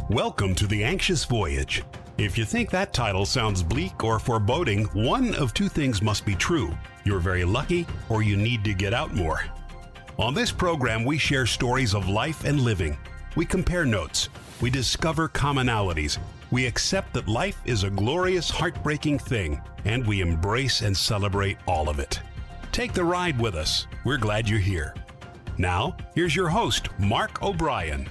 Welcome to The Anxious Voyage. If you think that title sounds bleak or foreboding, one of two things must be true. You're very lucky, or you need to get out more. On this program, we share stories of life and living. We compare notes. We discover commonalities. We accept that life is a glorious, heartbreaking thing, and we embrace and celebrate all of it. Take the ride with us. We're glad you're here. Now, here's your host, Mark O'Brien.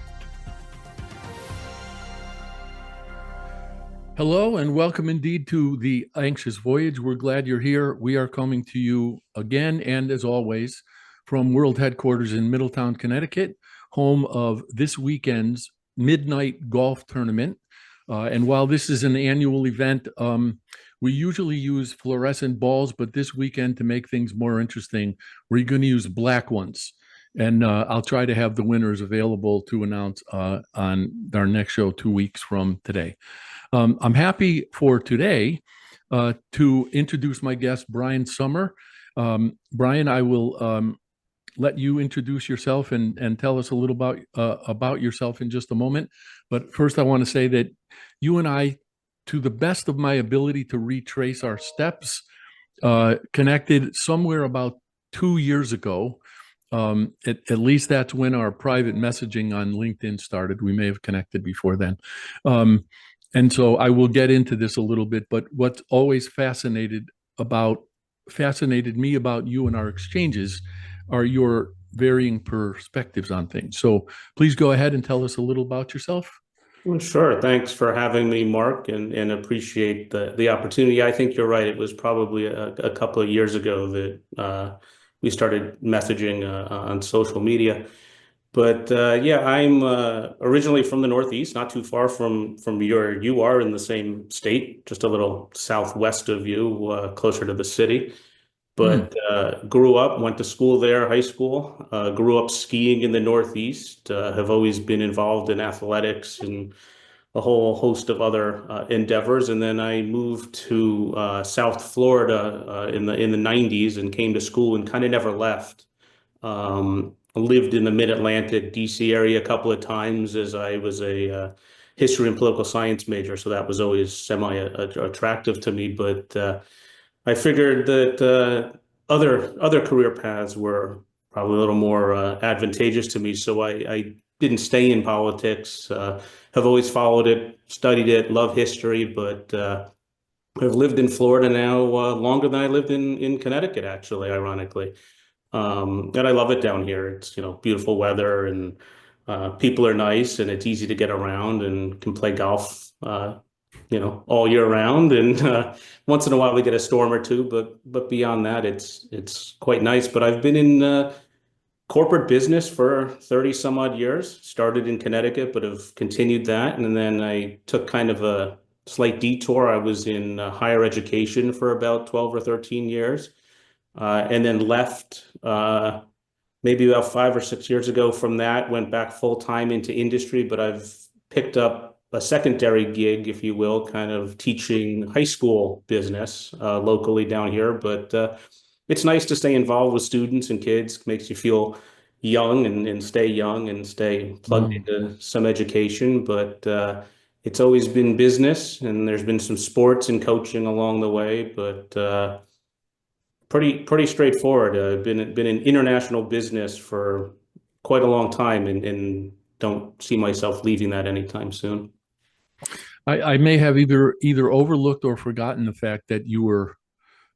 Hello and welcome indeed to The Anxious Voyage. We're glad you're here. We are coming to you again and as always from world headquarters in Middletown, Connecticut, home of this weekend's Midnight Golf Tournament. And while this is an annual event, we usually use fluorescent balls, but this weekend, to make things more interesting, we're going to use black ones. And I'll try to have the winners available to announce on our next show 2 weeks from today. I'm happy for today to introduce my guest, Brian Sommer. Brian, I will let you introduce yourself and tell us a little about yourself in just a moment. But first, I want to say that you and I, to the best of my ability to retrace our steps, connected somewhere about 2 years ago. At least that's when our private messaging on LinkedIn started. We may have connected before then. And so I will get into this a little bit, but what's always fascinated me about you and our exchanges are your varying perspectives on things. So please go ahead and tell us a little about yourself. Well, sure. Thanks for having me, Mark, and appreciate the opportunity. I think you're right. It was probably a couple of years ago that we started messaging on social media. But yeah, I'm originally from the Northeast, not too far from where you are, in the same state, just a little southwest of you, closer to the city. But grew up, went to school there, high school, grew up skiing in the Northeast, have always been involved in athletics and a whole host of other endeavors. And then I moved to South Florida in the 90s and came to school and kind of never left. Lived in the mid-Atlantic, DC area a couple of times as I was a history and political science major. So that was always semi-attractive to me. But I figured that other career paths were probably a little more advantageous to me. So I didn't stay in politics, have always followed it, studied it, love history, but I've lived in Florida now longer than I lived in Connecticut, actually, ironically. And I love it down here. It's, beautiful weather, and people are nice, and it's easy to get around, and can play golf, all year round. And once in a while we get a storm or two, but beyond that, it's quite nice. But I've been in corporate business for 30 some odd years, started in Connecticut, but have continued that. And then I took kind of a slight detour. I was in higher education for about 12 or 13 years. And then left maybe about 5 or 6 years ago from that, went back full time into industry, but I've picked up a secondary gig, if you will, kind of teaching high school business locally down here. But it's nice to stay involved with students and kids, makes you feel young and stay young and stay plugged into some education. But it's always been business, and there's been some sports and coaching along the way, but pretty straightforward. I've been in international business for quite a long time, and don't see myself leaving that anytime soon. I may have either overlooked or forgotten the fact that you were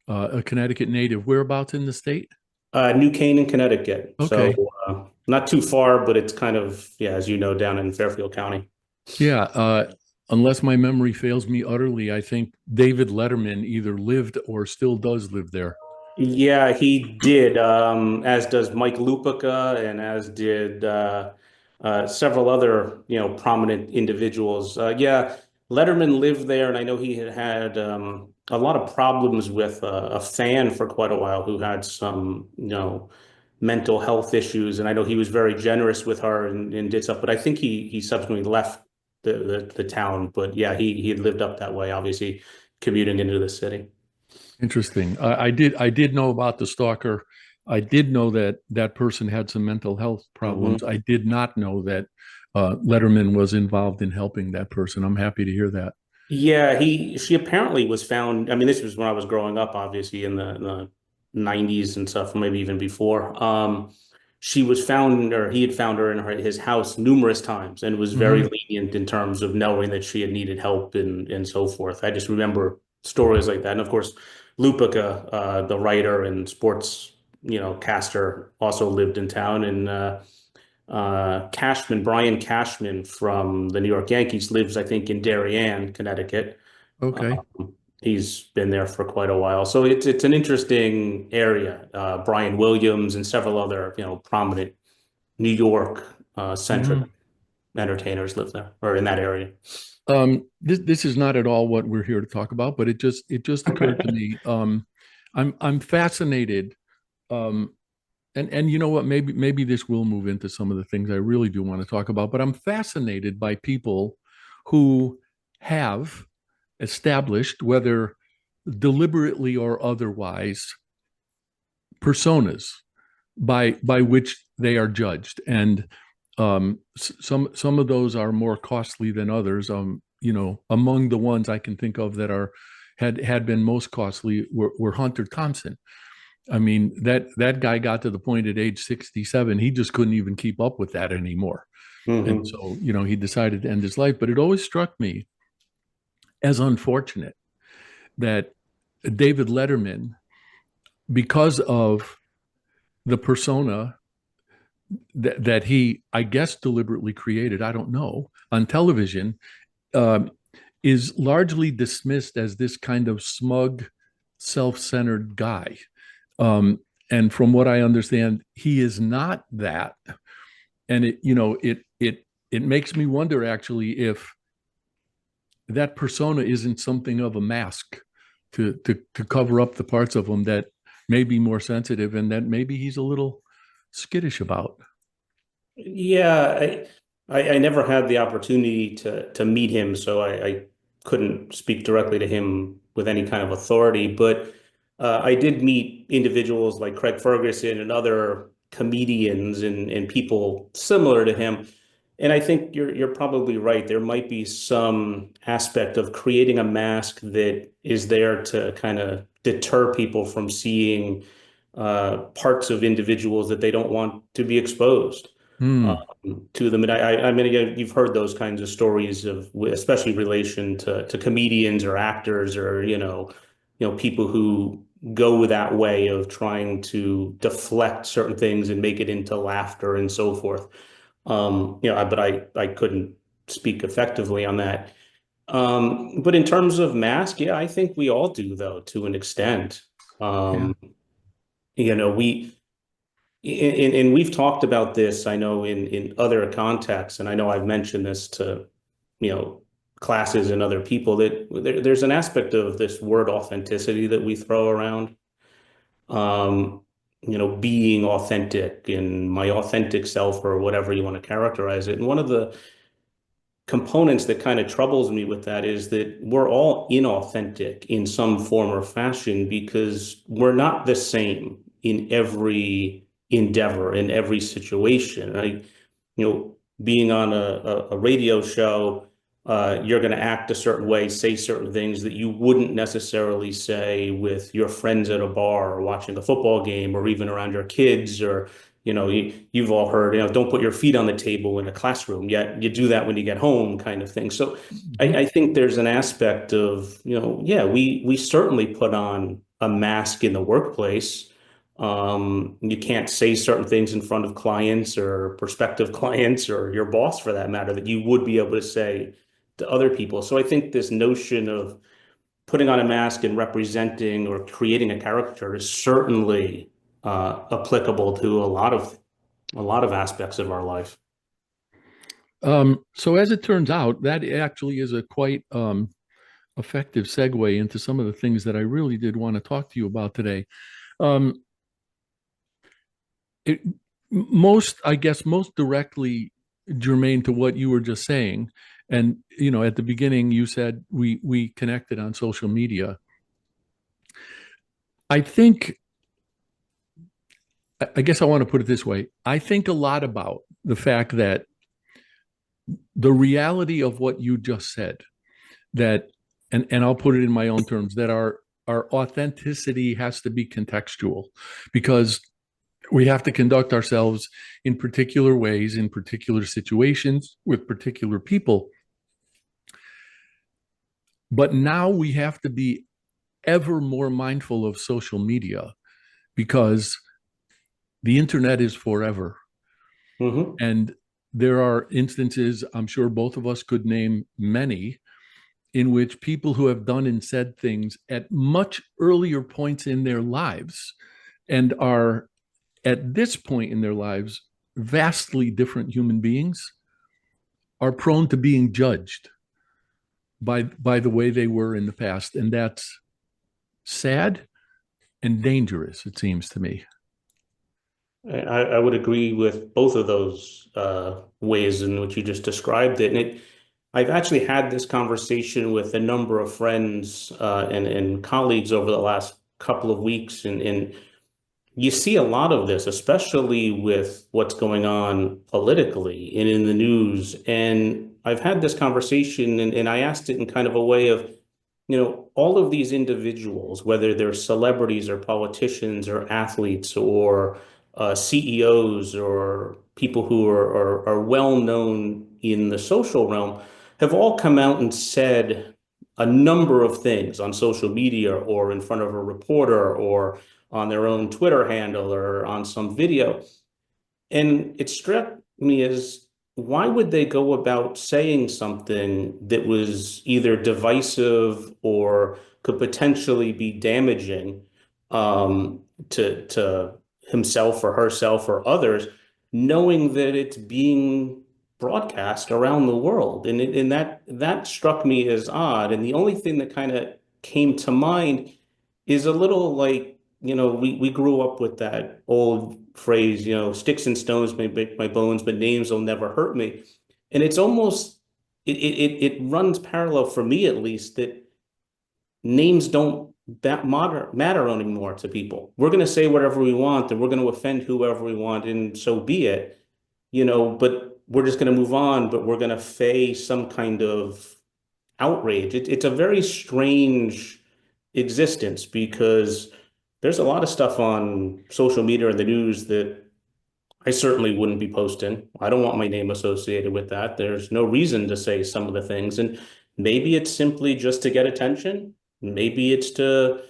a Connecticut native. Whereabouts in the state? New Canaan, Connecticut. Okay. So not too far, but it's kind of, as you know, down in Fairfield County. Yeah. Unless my memory fails me utterly, I think David Letterman either lived or still does live there. Yeah, he did, as does Mike Lupica, and as did several other, prominent individuals. Yeah, Letterman lived there, and I know he had a lot of problems with a fan for quite a while who had some, mental health issues, and I know he was very generous with her and did stuff. But I think he subsequently left the town. But yeah, he had lived up that way, obviously commuting into the city. Interesting. I did know about the stalker. I did know that person had some mental health problems. I did not know that Letterman was involved in helping that person. I'm happy to hear that. Yeah, she apparently was found. I mean, this was when I was growing up, obviously in the 90s and stuff, maybe even before. She was found, or he had found her in his house numerous times, and was very Hmm. lenient in terms of knowing that she had needed help and so forth. I just remember stories like that, and of course, Lupica, the writer and sports, caster, also lived in town, and Brian Cashman from the New York Yankees lives, I think, in Darien, Connecticut. Okay. He's been there for quite a while, so it's an interesting area. Brian Williams and several other prominent New York centric Hmm. entertainers live there or in that area. This is not at all what we're here to talk about, but it just occurred to me. I'm fascinated. Um, and you know what? Maybe this will move into some of the things I really do want to talk about. But I'm fascinated by people who have established, whether deliberately or otherwise, personas by which they are judged, and some of those are more costly than others. Among the ones I can think of that had been most costly were Hunter Thompson. I mean, that guy got to the point at age 67, he just couldn't even keep up with that anymore. And Hmm. so, he decided to end his life. But it always struck me as unfortunate that David Letterman, because of the persona that he, I guess, deliberately created, I don't know, on television, um, is largely dismissed as this kind of smug, self-centered guy. Um, and from what I understand, he is not that. And it makes me wonder actually if that persona isn't something of a mask to cover up the parts of him that may be more sensitive and that maybe he's a little skittish about. Yeah, I never had the opportunity to meet him, so I couldn't speak directly to him with any kind of authority. But I did meet individuals like Craig Ferguson and other comedians and people similar to him. And I think you're probably right. There might be some aspect of creating a mask that is there to kind of deter people from seeing parts of individuals that they don't want to be exposed Hmm. to them. And I mean, again, you've heard those kinds of stories of, especially relation to comedians or actors or, people who go that way of trying to deflect certain things and make it into laughter and so forth. But I couldn't speak effectively on that. But in terms of mask, yeah, I think we all do though, to an extent. Yeah. Um, we, and we've talked about this, I know, in other contexts, and I know I've mentioned this to, you know, classes and other people that there's an aspect of this word authenticity that we throw around. Um, being authentic and my authentic self or whatever you want to characterize it. And one of the components that kind of troubles me with that is that we're all inauthentic in some form or fashion because we're not the same in every endeavor, in every situation. Being on a radio show, you're going to act a certain way, say certain things that you wouldn't necessarily say with your friends at a bar or watching a football game or even around your kids or you've all heard, don't put your feet on the table in a classroom, yet you do that when you get home kind of thing. So Mhm. I think there's an aspect of, yeah, we certainly put on a mask in the workplace. You can't say certain things in front of clients or prospective clients or your boss for that matter that you would be able to say to other people. So I think this notion of putting on a mask and representing or creating a character is certainly applicable to a lot of aspects of our life. So as it turns out, that actually is a quite effective segue into some of the things that I really did want to talk to you about today. Um, it, I guess, most directly germane to what you were just saying. And at the beginning, you said we connected on social media. I think, I guess I want to put it this way. I think a lot about the fact that the reality of what you just said, that, and I'll put it in my own terms, that our authenticity has to be contextual, because we have to conduct ourselves in particular ways, in particular situations, with particular people. But now we have to be ever more mindful of social media, because the internet is forever. Mm-hmm. And there are instances, I'm sure both of us could name many, in which people who have done and said things at much earlier points in their lives and are at this point in their lives vastly different human beings are prone to being judged by the way they were in the past. And that's sad and dangerous, it seems to me. I would agree with both of those ways in which you just described it. And I've actually had this conversation with a number of friends and colleagues over the last couple of weeks. And you see a lot of this, especially with what's going on politically and in the news. And I've had this conversation, and I asked it in kind of a way of, all of these individuals, whether they're celebrities or politicians or athletes or CEOs or people who are well known in the social realm, have all come out and said a number of things on social media or in front of a reporter or on their own Twitter handle or on some video. And it struck me as, why would they go about saying something that was either divisive or could potentially be damaging to himself or herself or others, knowing that it's being broadcast around the world? And that struck me as odd. And the only thing that kind of came to mind is a little like, we grew up with that old phrase, sticks and stones may break my bones, but names will never hurt me. And it's almost, it runs parallel for me, at least, that names don't matter anymore to people. We're going to say whatever we want, and we're going to offend whoever we want, and so be it, but we're just going to move on, but we're going to face some kind of outrage. It's a very strange existence, because there's a lot of stuff on social media or the news that I certainly wouldn't be posting. I don't want my name associated with that. There's no reason to say some of the things. And maybe it's simply just to get attention. Maybe it's to,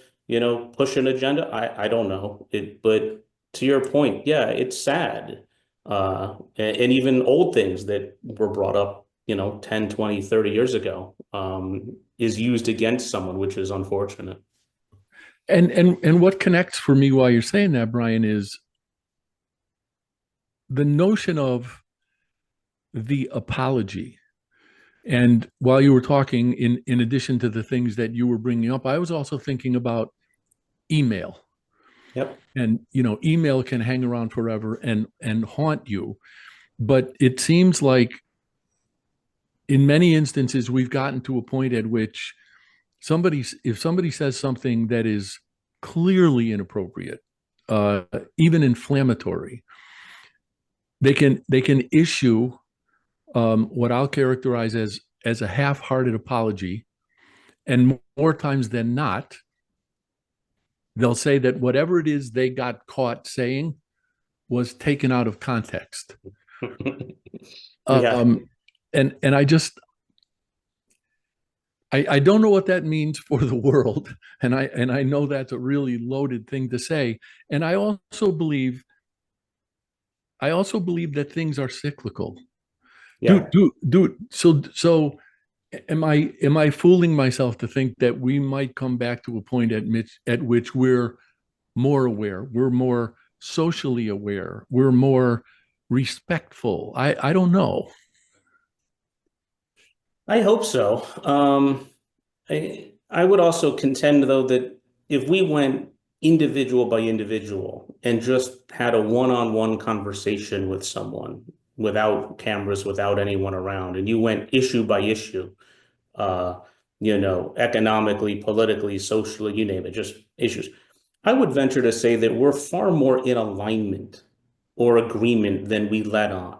push an agenda. I don't know. But to your point, yeah, it's sad. And even old things that were brought up, 10, 20, 30 years ago, is used against someone, which is unfortunate. And what connects for me while you're saying that, Brian, is the notion of the apology. And while you were talking, in addition to the things that you were bringing up, I was also thinking about email. Yep. And email can hang around forever and haunt you. But it seems like in many instances we've gotten to a point at which if somebody says something that is clearly inappropriate, even inflammatory, they can issue what I'll characterize as a half-hearted apology, and more times than not, they'll say that whatever it is they got caught saying was taken out of context. Yeah. And I don't know what that means for the world, and I know that's a really loaded thing to say. And I also believe that things are cyclical. Yeah. So am I fooling myself to think that we might come back to a point at which we're more aware, we're more socially aware, we're more respectful? I don't know. I hope so. I would also contend, though, that if we went individual by individual and just had a one-on-one conversation with someone without cameras, without anyone around, and you went issue by issue, economically, politically, socially, you name it, just issues, I would venture to say that we're far more in alignment or agreement than we let on.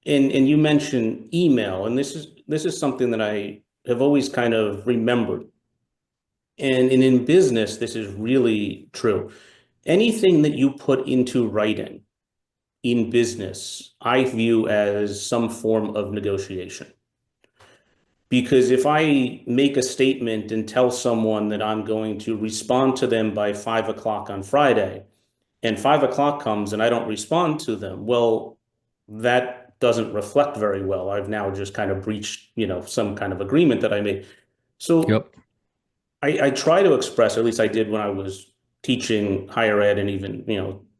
And you mentioned email, and this is something that I have always kind of remembered. And in business, this is really true. Anything that you put into writing in business, I view as some form of negotiation. Because if I make a statement and tell someone that I'm going to respond to them by 5 o'clock on Friday, and 5 o'clock comes and I don't respond to them, well, that doesn't reflect very well. I've now just kind of breached, some kind of agreement that I made. So Yep. I try to express, or at least I did when I was teaching higher ed and even,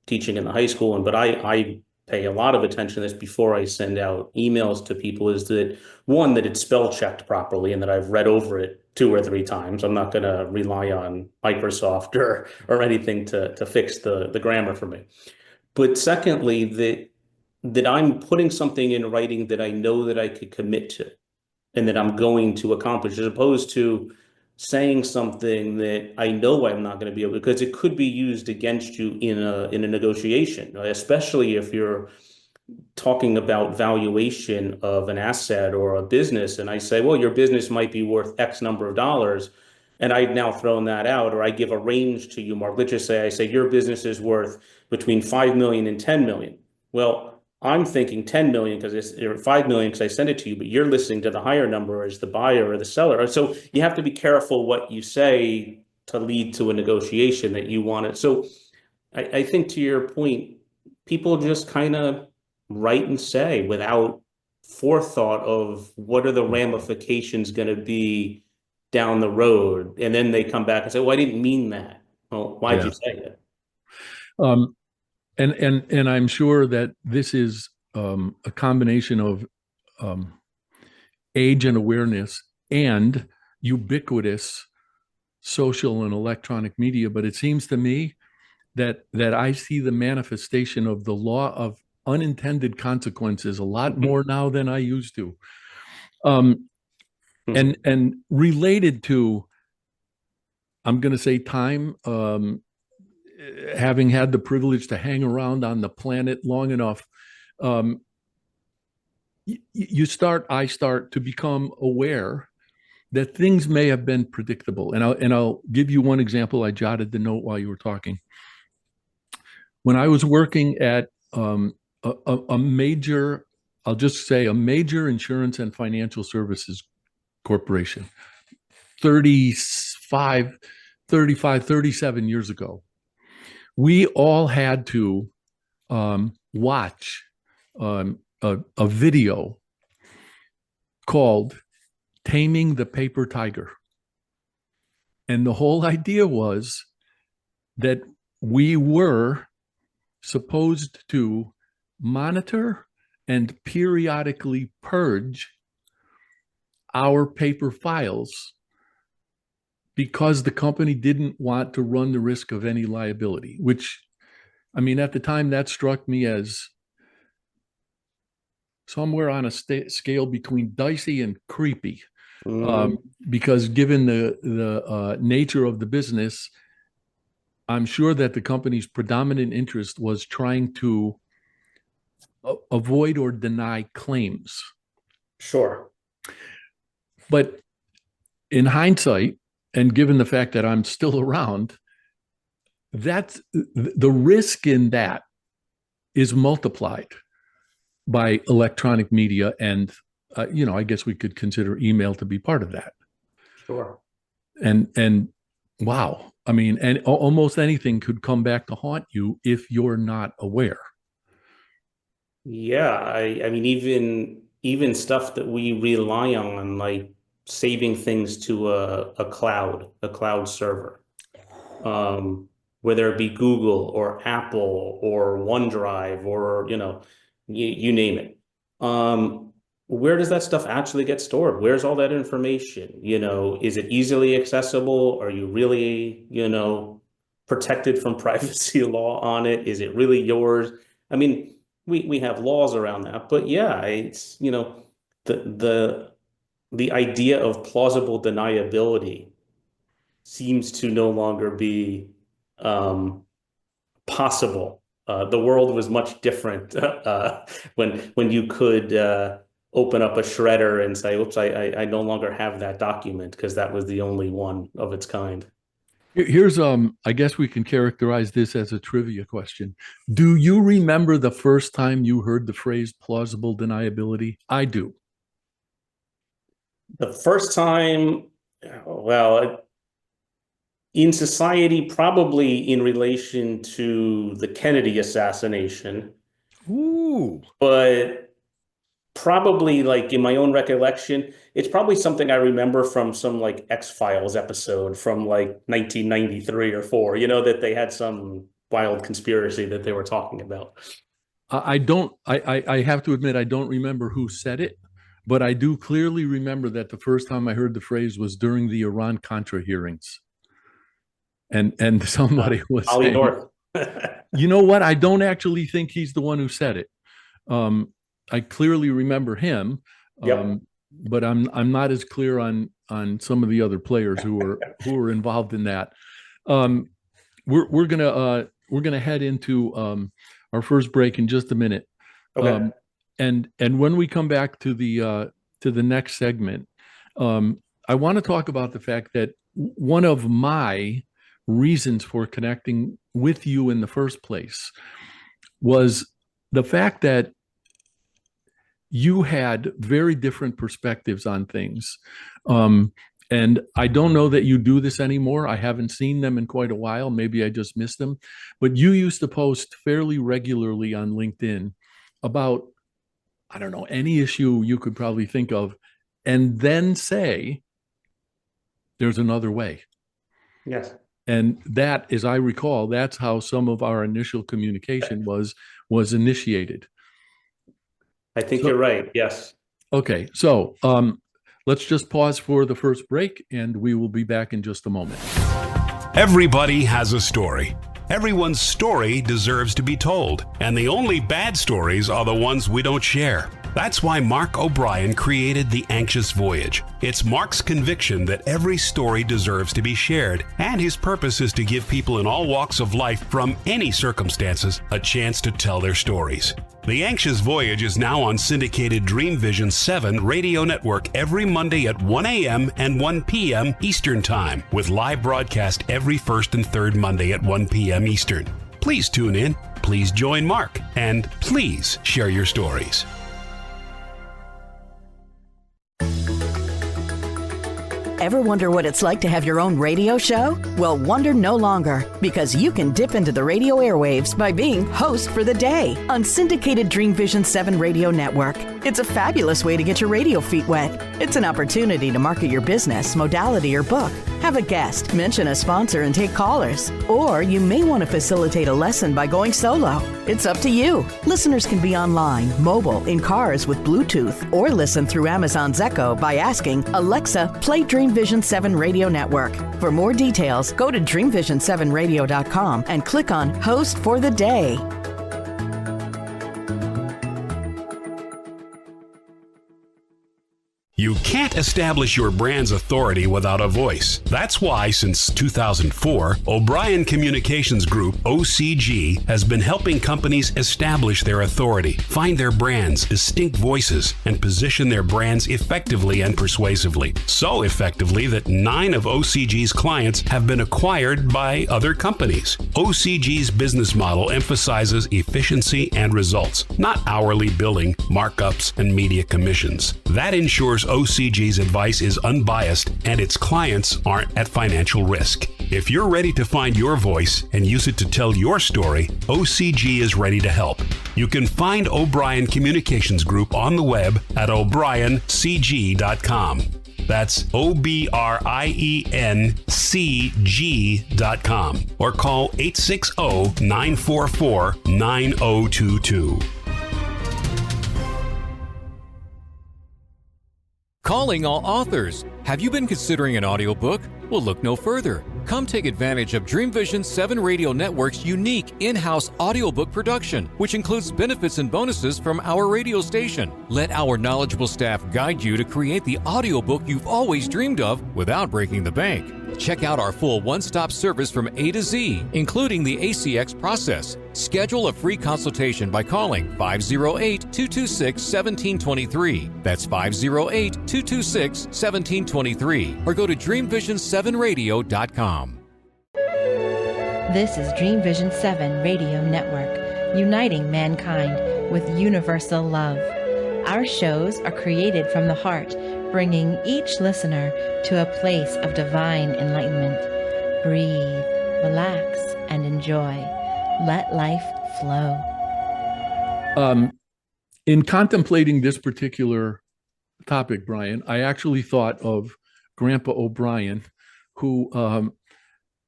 teaching in the high school. But I pay a lot of attention to this before I send out emails to people, is that one, that it's spell checked properly and that I've read over it 2 or 3 times. I'm not going to rely on Microsoft or anything to fix the grammar for me. But secondly, that I'm putting something in writing that I know that I could commit to and that I'm going to accomplish, as opposed to saying something that I know I'm not going to be able to, because it could be used against you in a negotiation, especially if you're talking about valuation of an asset or a business. And I say, well, your business might be worth X number of dollars. And I've now thrown that out, or I give a range to you, Mark. Let's just say I say your business is worth between 5 million and 10 million. Well, I'm thinking 10 million because it's, or 5 million because I send it to you, but you're listening to the higher number as the buyer or the seller. So you have to be careful what you say to lead to a negotiation that you want it. So I think, to your point, people just kind of write and say without forethought of what are the ramifications going to be down the road. And then they come back and say, well, I didn't mean that. Well, why'd you say it? Um, and I'm sure that this is a combination of age and awareness and ubiquitous social and electronic media. But it seems to me that I see the manifestation of the law of unintended consequences a lot more now than I used to. And related to, I'm going to say, time, having had the privilege to hang around on the planet long enough, I start to become aware that things may have been predictable. And I'll give you one example. I jotted the note while you were talking. When I was working at a major, I'll just say a major insurance and financial services corporation, 37 years ago, we all had to watch a video called Taming the Paper Tiger. And the whole idea was that we were supposed to monitor and periodically purge our paper files because the company didn't want to run the risk of any liability, which, I mean, at the time that struck me as somewhere on a scale between dicey and creepy. Because given the nature of the business, I'm sure that the company's predominant interest was trying to avoid or deny claims. Sure. But in hindsight, and given the fact that I'm still around, that's the risk in that is multiplied by electronic media. And, I guess we could consider email to be part of that. Sure. And wow, I mean, and almost anything could come back to haunt you if you're not aware. Yeah, I mean, even stuff that we rely on, like saving things to a cloud server, whether it be Google or Apple or OneDrive or you name it. Where does that stuff actually get stored? Where's all that information? Is it easily accessible? Are you really, protected from privacy law on it? Is it really yours? I mean, we have laws around that, but yeah, it's, the idea of plausible deniability seems to no longer be possible The world was much different when you could open up a shredder and say, oops, I no longer have that document, because that was the only one of its kind. Here's, I guess we can characterize this as a trivia question. Do you remember the first time you heard the phrase plausible deniability? I do. The first time, well, in society, probably in relation to the Kennedy assassination. Ooh. But probably, like, in my own recollection, it's probably something I remember from some like X-Files episode from like 1993 or 4, you know, that they had some wild conspiracy that they were talking about. I have to admit, I don't remember who said it, but I do clearly remember that the first time I heard the phrase was during the Iran-Contra hearings. And somebody was Ollie saying, North. you know what? I don't actually think he's the one who said it. I clearly remember him, Yep. but I'm not as clear on some of the other players who were involved in that. We're gonna head into our first break in just a minute. Okay. And when we come back to the next segment, I want to talk about the fact that one of my reasons for connecting with you in the first place was the fact that you had very different perspectives on things. And I don't know that you do this anymore. I haven't seen them in quite a while. Maybe I just missed them. But you used to post fairly regularly on LinkedIn about, I don't know, any issue you could probably think of, and then say, there's another way. Yes. And that, as I recall, that's how some of our initial communication was initiated. I think you're right. Yes. Okay, so let's just pause for the first break, and we will be back in just a moment. Everybody has a story. Everyone's story deserves to be told, and the only bad stories are the ones we don't share. That's why Mark O'Brien created The Anxious Voyage. It's Mark's conviction that every story deserves to be shared, and his purpose is to give people in all walks of life from any circumstances a chance to tell their stories. The Anxious Voyage is now on syndicated Dream Vision 7 radio network every Monday at 1 a.m. and 1 p.m. Eastern Time, with live broadcast every first and third Monday at 1 p.m. Eastern. Please tune in, please join Mark, and please share your stories. Ever wonder what it's like to have your own radio show? Well, wonder no longer, because you can dip into the radio airwaves by being host for the day on syndicated Dream Vision 7 radio network. It's a fabulous way to get your radio feet wet. It's an opportunity to market your business, modality, or book. Have a guest, mention a sponsor, and take callers. Or you may want to facilitate a lesson by going solo. It's up to you. Listeners can be online, mobile, in cars with Bluetooth, or listen through Amazon's Echo by asking, Alexa, play Dream Vision 7 Radio Network. For more details, go to dreamvision7radio.com and click on Host for the Day. You can't establish your brand's authority without a voice. That's why, since 2004, O'Brien Communications Group, OCG, has been helping companies establish their authority, find their brands, distinct voices, and position their brands effectively and persuasively. So effectively that 9 of OCG's clients have been acquired by other companies. OCG's business model emphasizes efficiency and results, not hourly billing, markups, and media commissions. That ensures OCG's advice is unbiased and its clients aren't at financial risk. If you're ready to find your voice and use it to tell your story, OCG is ready to help. You can find O'Brien Communications Group on the web at o'briencg.com. That's OBRIENCG.com, or call 860-944-9022. Calling all authors. Have you been considering an audiobook? Well, look no further. Come take advantage of Dream Vision 7 Radio Network's unique in-house audiobook production, which includes benefits and bonuses from our radio station. Let our knowledgeable staff guide you to create the audiobook you've always dreamed of without breaking the bank. Check out our full one-stop service from A to Z, including the ACX process. Schedule a free consultation by calling 508-226-1723. That's 508-226-1723. Or go to dreamvision7radio.com. This is Dream Vision 7 Radio Network, uniting mankind with universal love. Our shows are created from the heart, bringing each listener to a place of divine enlightenment. Breathe, relax, and enjoy. Let life flow. In contemplating this particular topic, Brian, I actually thought of Grandpa O'Brien, who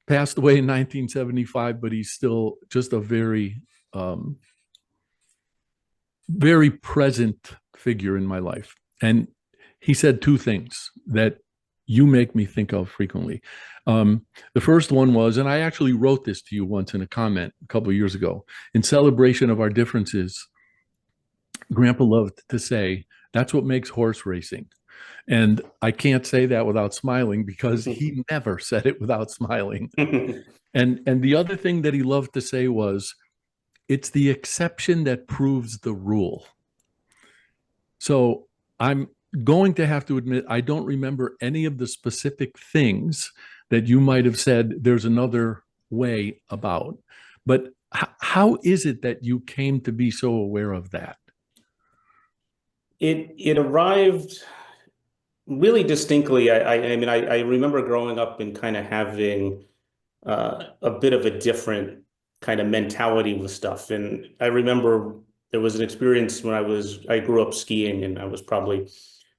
passed away in 1975, but he's still just a very, very present figure in my life. And he said two things that you make me think of frequently. The first one was, and I actually wrote this to you once in a comment a couple of years ago, in celebration of our differences, Grandpa loved to say, that's what makes horse racing. And I can't say that without smiling, because he never said it without smiling. And the other thing that he loved to say was, it's the exception that proves the rule. So I'm going to have to admit, I don't remember any of the specific things that you might have said there's another way about. But how is it that you came to be so aware of that? It arrived really distinctly. I mean, I remember growing up and kind of having a bit of a different kind of mentality with stuff. And I remember there was an experience when I grew up skiing, and I was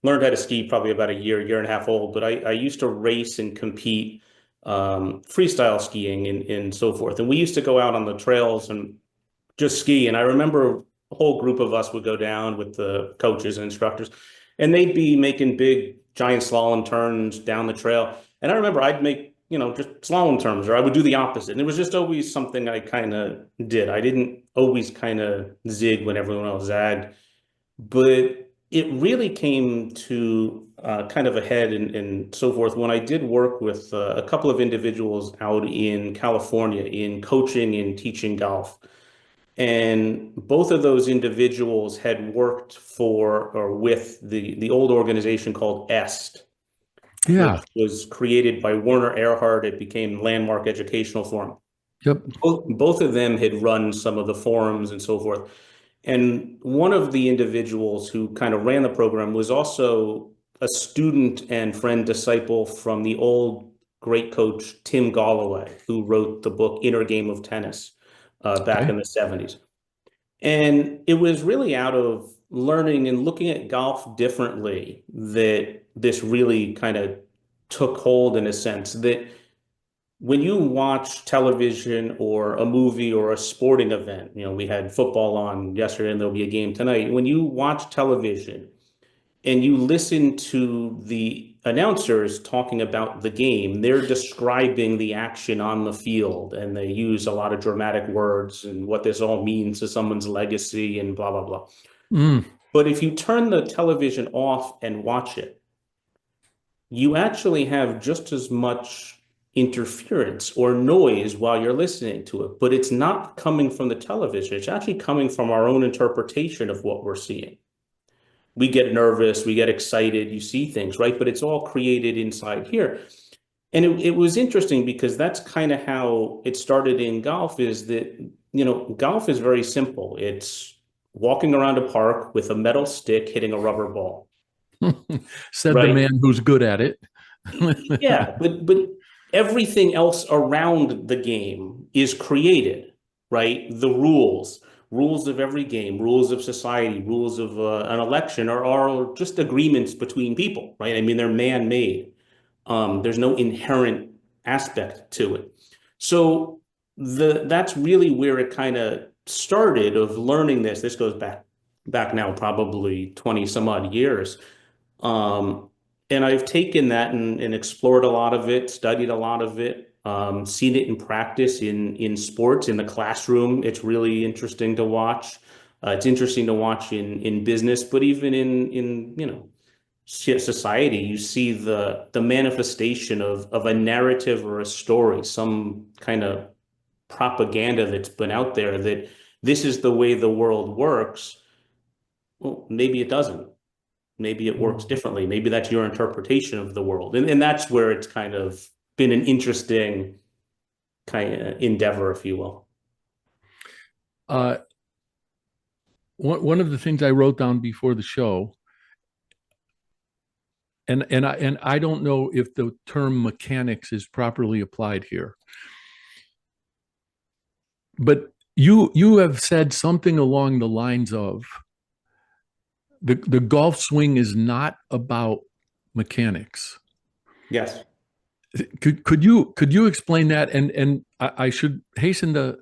learned how to ski probably about a year and a half old, but I used to race and compete freestyle skiing and so forth. And we used to go out on the trails and just ski. And I remember a whole group of us would go down with the coaches and instructors, and they'd be making big giant slalom turns down the trail. And I remember I'd make, just slalom turns, or I would do the opposite. And it was just always something I kind of did. I didn't always kind of zig when everyone else zagged, but it really came to kind of a head and so forth when I did work with a couple of individuals out in California in coaching and teaching golf. And both of those individuals had worked for or with the old organization called EST, which was created by Werner Erhard. It became Landmark Educational Forum. Yep. Both of them had run some of the forums and so forth. And one of the individuals who kind of ran the program was also a student and friend disciple from the old great coach, Tim Galloway, who wrote the book Inner Game of Tennis back in the 70s. And it was really out of learning and looking at golf differently that this really kind of took hold, in a sense that when you watch television or a movie or a sporting event, we had football on yesterday and there'll be a game tonight. When you watch television and you listen to the announcers talking about the game, they're describing the action on the field, and they use a lot of dramatic words and what this all means to someone's legacy and blah, blah, blah. But if you turn the television off and watch it, you actually have just as much interference or noise while you're listening to it, but it's not coming from the television. It's actually coming from our own interpretation of what we're seeing. We get nervous, we get excited, you see things, right? But it's all created inside here. And it was interesting because that's kind of how it started in golf, is that, golf is very simple. It's walking around a park with a metal stick hitting a rubber ball. Said right? The man who's good at it. Yeah, but everything else around the game is created, right? The rules of every game, rules of society, rules of an election are just agreements between people, right? I mean, they're man-made. There's no inherent aspect to it. So that's really where it kind of started, of learning this. This goes back now probably 20 some odd years. And I've taken that and explored a lot of it, studied a lot of it, seen it in practice in sports, in the classroom. It's really interesting to watch. It's interesting to watch in business, but even in society, you see the manifestation of a narrative or a story, some kind of propaganda that's been out there that this is the way the world works. Well, maybe it doesn't. Maybe it works differently. Maybe that's your interpretation of the world. And that's where it's kind of been an interesting kind of endeavor, if you will. One of the things I wrote down before the show, and I don't know if the term mechanics is properly applied here, but you have said something along the lines of the golf swing is not about mechanics. Yes. Could you explain that? And I should hasten to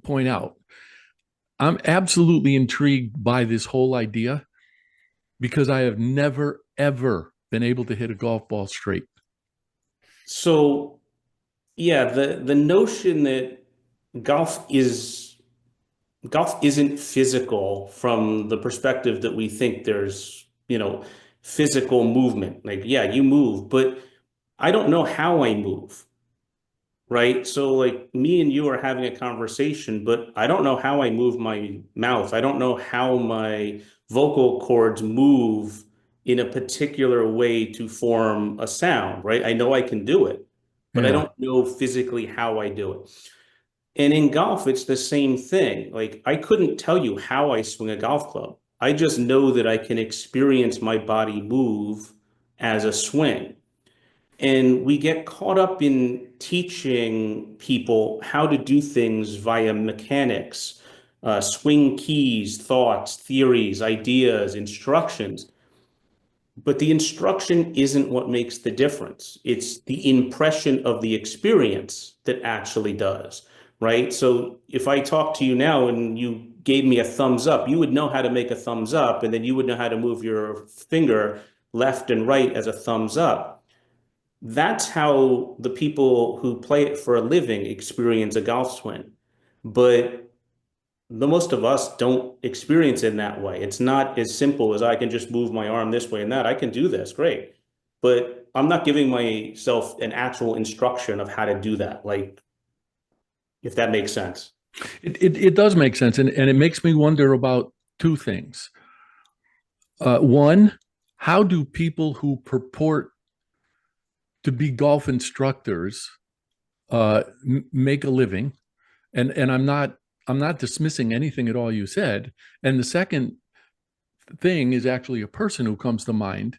point out, I'm absolutely intrigued by this whole idea because I have never, ever been able to hit a golf ball straight. So, yeah, the notion that golf isn't physical from the perspective that we think there's, physical movement. Like, yeah, you move, but I don't know how I move. Right. So like me and you are having a conversation, but I don't know how I move my mouth. I don't know how my vocal cords move in a particular way to form a sound. Right. I know I can do it, but I don't know physically how I do it. And in golf, it's the same thing. Like I couldn't tell you how I swing a golf club. I just know that I can experience my body move as a swing. And we get caught up in teaching people how to do things via mechanics, swing keys, thoughts, theories, ideas, instructions. But the instruction isn't what makes the difference. It's the impression of the experience that actually does, right? So if I talk to you now and you gave me a thumbs up, you would know how to make a thumbs up, and then you would know how to move your finger left and right as a thumbs up. That's how the people who play it for a living experience a golf swing. But the most of us don't experience it in that way. It's not as simple as I can just move my arm this way and that. I can do this, great. But I'm not giving myself an actual instruction of how to do that. Like, if that makes sense. It does make sense. And it makes me wonder about two things. One, how do people who purport to be golf instructors make a living? And I'm not dismissing anything at all you said. And the second thing is actually a person who comes to mind.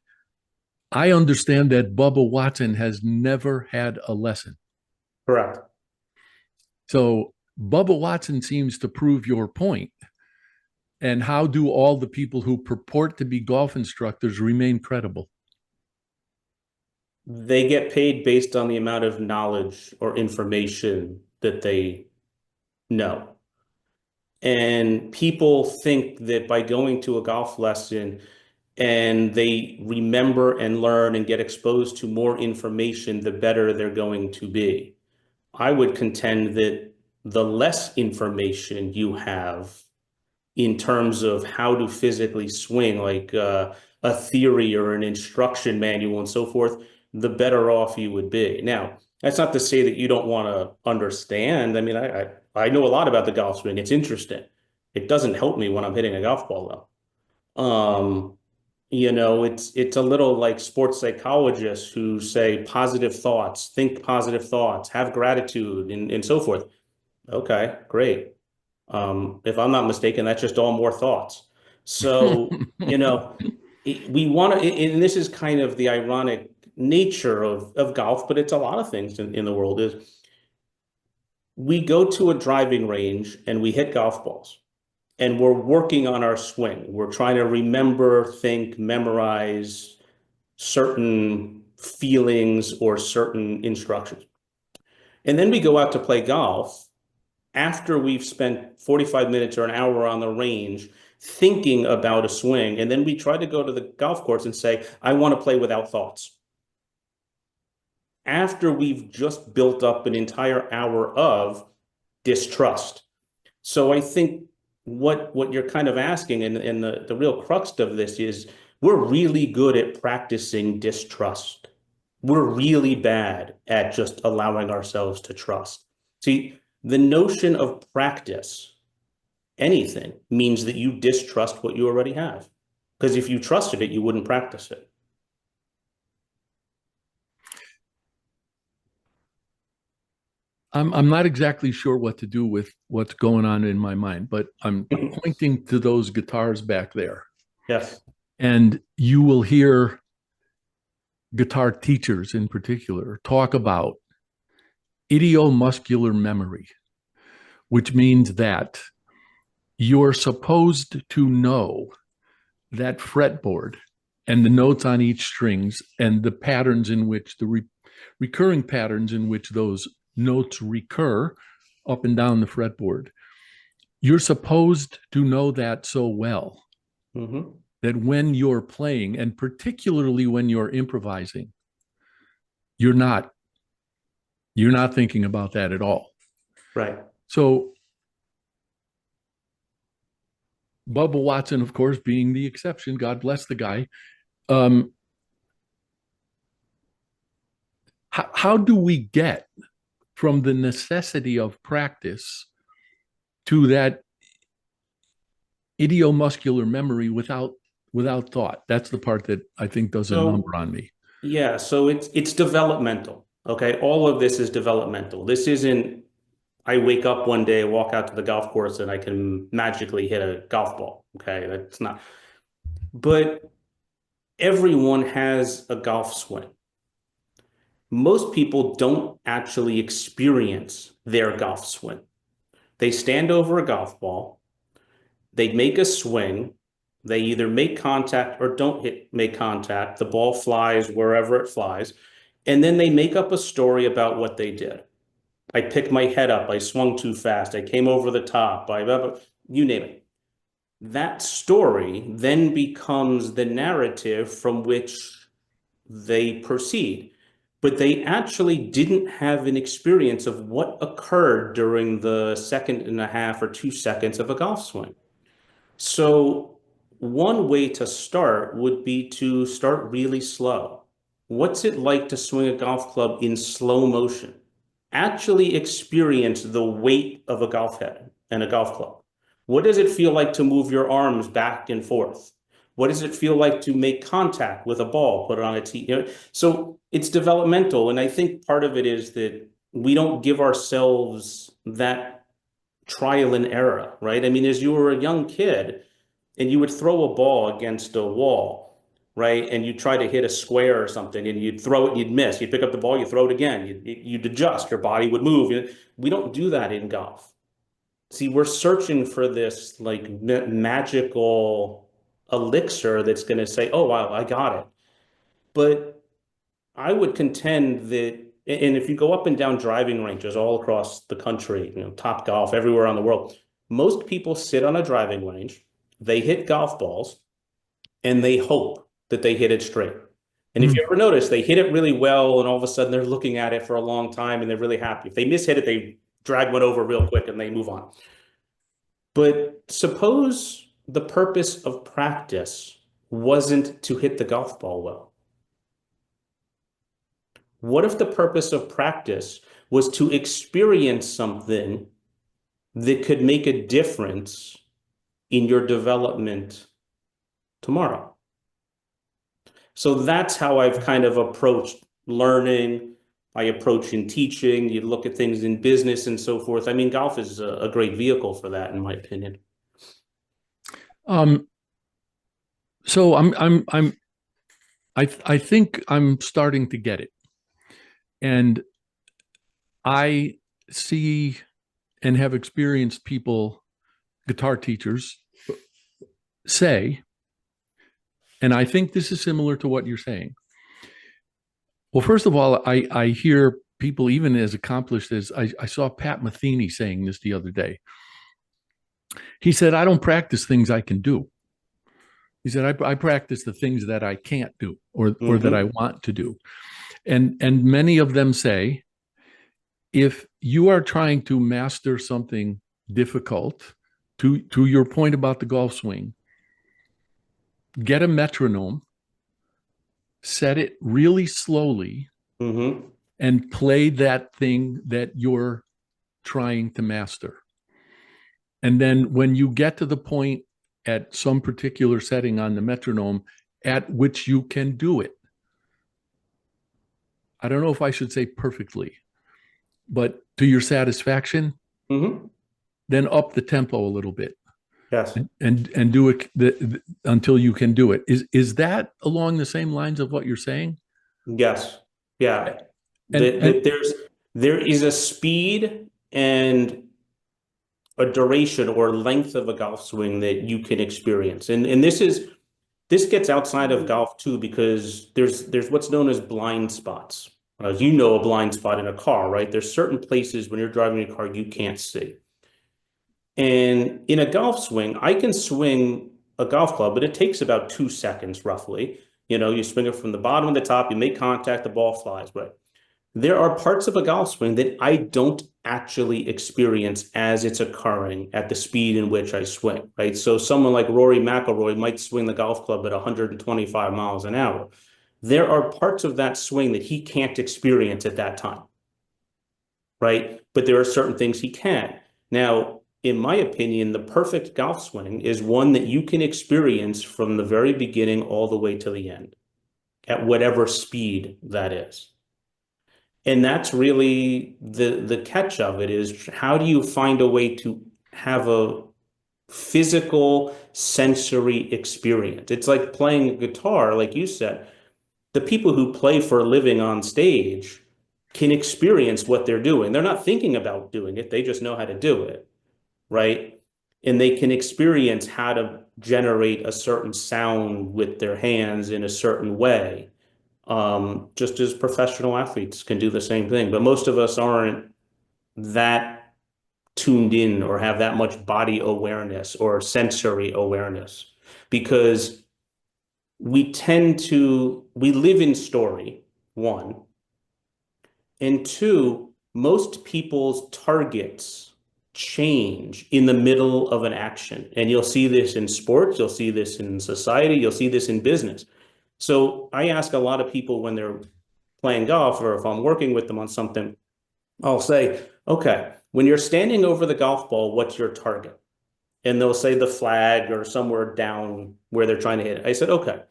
I understand that Bubba Watson has never had a lesson. Correct. So Bubba Watson seems to prove your point. And how do all the people who purport to be golf instructors remain credible? They get paid based on the amount of knowledge or information that they know. And people think that by going to a golf lesson and they remember and learn and get exposed to more information, the better they're going to be. I would contend that the less information you have in terms of how to physically swing, like a theory or an instruction manual and so forth, the better off you would be. Now, that's not to say that you don't want to understand. I mean, I know a lot about the golf swing. It's interesting. It doesn't help me when I'm hitting a golf ball, though. It's a little like sports psychologists who say positive thoughts, think positive thoughts, have gratitude, and so forth. Okay, great. If I'm not mistaken, that's just all more thoughts. So, we want to, and this is kind of the ironic nature of golf, but it's a lot of things in the world, is we go to a driving range and we hit golf balls and we're working on our swing. We're trying to remember, think, memorize certain feelings or certain instructions. And then we go out to play golf after we've spent 45 minutes or an hour on the range thinking about a swing. And then we try to go to the golf course and say, I want to play without thoughts. After we've just built up an entire hour of distrust. So I think what you're kind of asking, and the real crux of this is, We're really good at practicing distrust. We're really bad at just allowing ourselves to trust. See, the notion of practice, anything, means that you distrust what you already have. Because if you trusted it, you wouldn't practice it. I'm not exactly sure what to do with what's going on in my mind, but I'm pointing to those guitars back there. Yes. And you will hear guitar teachers in particular talk about idiomuscular memory, which means that you're supposed to know that fretboard and the notes on each strings and the patterns in which the recurring patterns in which those notes recur up and down the fretboard. You're supposed to know that so well that when you're playing, and particularly when you're improvising, you're not thinking about that at all. Right. So Bubba Watson, of course, being the exception, God bless the guy. How do we get from the necessity of practice to that idiomuscular memory without thought? That's the part that I think does a number on me. Yeah, so it's developmental. Okay, all of this is developmental. This isn't, I wake up one day, walk out to the golf course, and I can magically hit a golf ball. Okay, that's not. But everyone has a golf swing. Most people don't actually experience their golf swing. They stand over a golf ball, they make a swing, they either make contact or don't make contact, the ball flies wherever it flies, and then they make up a story about what they did. I picked my head up, I swung too fast, I came over the top, you name it. That story then becomes the narrative from which they proceed. But they actually didn't have an experience of what occurred during the 1.5 or 2 seconds of a golf swing. So one way to start would be to start really slow. What's it like to swing a golf club in slow motion? Actually experience the weight of a golf head and a golf club. What does it feel like to move your arms back and forth? What does it feel like to make contact with a ball, put it on a tee? So it's developmental. And I think part of it is that we don't give ourselves that trial and error, right? I mean, as you were a young kid and you would throw a ball against a wall, right? And you try to hit a square or something and you'd throw it and you'd miss. You'd pick up the ball, you throw it again, you'd adjust, your body would move. We don't do that in golf. See, we're searching for this like magical elixir that's going to say, oh, wow, I got it. But I would contend that, and if you go up and down driving ranges all across the country, Top Golf, everywhere on the world, most people sit on a driving range, they hit golf balls, and they hope that they hit it straight. And if you ever notice, they hit it really well, and all of a sudden they're looking at it for a long time, and they're really happy. If they mishit it, they drag one over real quick, and they move on. But suppose the purpose of practice wasn't to hit the golf ball well. What if the purpose of practice was to experience something that could make a difference in your development tomorrow? So that's how I've kind of approached learning. I approach in teaching. You look at things in business and so forth. I mean, golf is a great vehicle for that, in my opinion. So I think I'm starting to get it. And I see and have experienced people, guitar teachers, say, and I think this is similar to what you're saying. Well, first of all, I hear people even as accomplished as I saw Pat Metheny saying this the other day. He said, I don't practice things I can do. He said, I practice the things that I can't do or that I want to do. And many of them say, if you are trying to master something difficult, to your point about the golf swing, get a metronome, set it really slowly, and play that thing that you're trying to master. And then when you get to the point at some particular setting on the metronome at which you can do it, I don't know if I should say perfectly, but to your satisfaction, then up the tempo a little bit. Yes. And do it until you can do it. Is that along the same lines of what you're saying? Yes. Yeah. There is a speed and a duration or length of a golf swing that you can experience. And this gets outside of golf too, because there's what's known as blind spots. As you know, a blind spot in a car, right? There's certain places when you're driving a car you can't see. And in a golf swing, I can swing a golf club, but it takes about 2 seconds roughly. You swing it from the bottom to the top, you make contact, the ball flies, right? There are parts of a golf swing that I don't actually experience as it's occurring at the speed in which I swing, right? So someone like Rory McIlroy might swing the golf club at 125 miles an hour. There are parts of that swing that he can't experience at that time, right? But there are certain things he can. Now, in my opinion, the perfect golf swing is one that you can experience from the very beginning all the way to the end, at whatever speed that is. And that's really the catch of it, is how do you find a way to have a physical sensory experience? It's like playing a guitar, like you said. The people who play for a living on stage can experience what they're doing. They're not thinking about doing it. They just know how to do it, right? And they can experience how to generate a certain sound with their hands in a certain way. Just as professional athletes can do the same thing. But most of us aren't that tuned in or have that much body awareness or sensory awareness, because we live in story, one, and two, most people's targets change in the middle of an action. And you'll see this in sports, you'll see this in society, you'll see this in business. So I ask a lot of people when they're playing golf, or if I'm working with them on something, I'll say, okay, when you're standing over the golf ball, what's your target? And they'll say the flag or somewhere down where they're trying to hit it. I said, okay.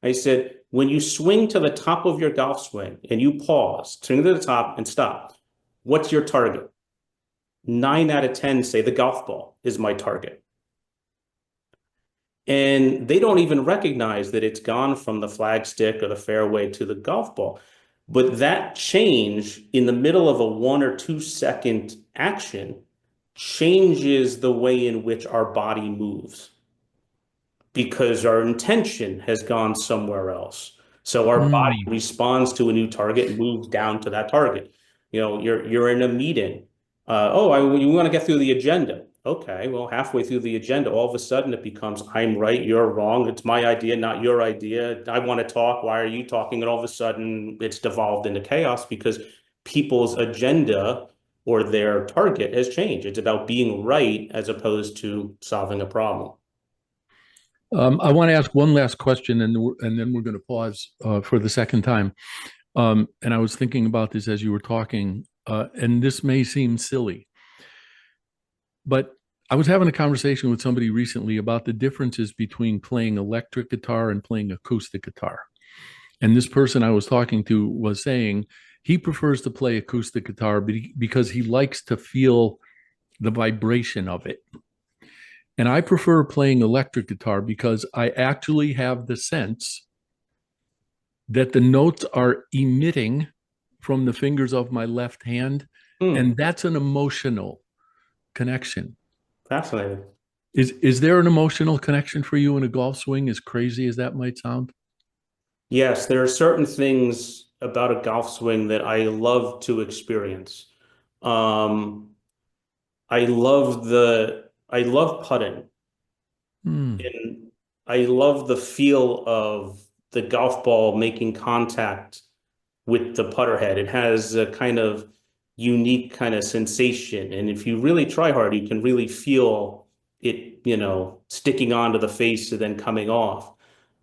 I said, when you swing to the top of your golf swing and you pause, swing to the top and stop, what's your target? 9 out of 10 say the golf ball is my target. And they don't even recognize that it's gone from the flag stick or the fairway to the golf ball. But that change in the middle of a 1 or 2 second action changes the way in which our body moves, because our intention has gone somewhere else. So our body responds to a new target and moves down to that target. You're in a meeting. You want to get through the agenda. Okay, well, halfway through the agenda, all of a sudden it becomes, I'm right, you're wrong. It's my idea, not your idea. I want to talk. Why are you talking? And all of a sudden it's devolved into chaos because people's agenda or their target has changed. It's about being right as opposed to solving a problem. I want to ask one last question, and then we're going to pause for the second time. And I was thinking about this as you were talking, and this may seem silly, but I was having a conversation with somebody recently about the differences between playing electric guitar and playing acoustic guitar. And this person I was talking to was saying he prefers to play acoustic guitar because he likes to feel the vibration of it. And I prefer playing electric guitar because I actually have the sense that the notes are emitting from the fingers of my left hand. And that's an emotional connection. Fascinating. Is there an emotional connection for you in a golf swing, as crazy as that might sound? Yes, there are certain things about a golf swing that I love to experience. I love putting. And I love the feel of the golf ball making contact with the putter head. It has a kind of unique kind of sensation. And if you really try hard, you can really feel it, sticking onto the face and then coming off.